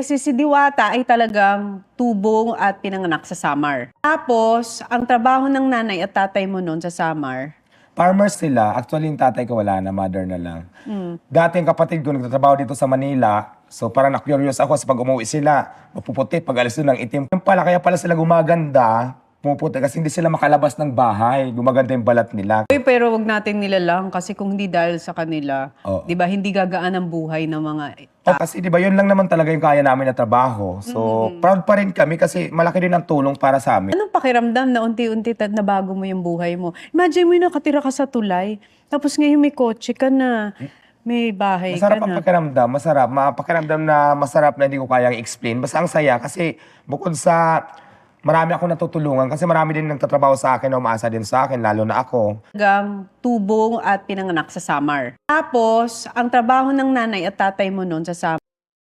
kasi si Diwata ay talagang tubong at pinanganak sa Samar. Tapos, ang trabaho ng nanay at tatay mo noon sa Samar, Farmers sila. Actually, yung tatay ko wala na, mother na lang. Dati yung kapatid ko nagtatrabaho dito sa Manila. So parang na-curious ako sa pag umuwi sila, mapuputi, pag alis doon ng itim. Yung pala, kaya pala sila gumaganda, pumuputi kasi hindi sila makalabas ng bahay. Gumaganda yung balat nila. Uy, pero wag natin nilalang kasi kung hindi dahil sa kanila, Oo. 'di ba, hindi gagaan ang buhay ng mga Kasi di ba yun lang naman talaga yung kaya namin na trabaho. So proud pa rin kami kasi malaki din ang tulong para sa amin. Anong pakiramdam na unti-unti nabago mo yung buhay mo? Imagine mo yung nakatira ka sa tulay, tapos ngayon may kotse ka na, may bahay Masarap ka ang na. pakiramdam, masarap. Pakiramdam na masarap na hindi ko kayang i-explain. Basta ang saya kasi bukod sa marami akong natutulungan kasi marami din nagtatrabaho sa akin na umaasa din sa akin, lalo na ako. Talagang tubong at pinanganak sa Samar. Tapos, ang trabaho ng nanay at tatay mo noon sa Samar,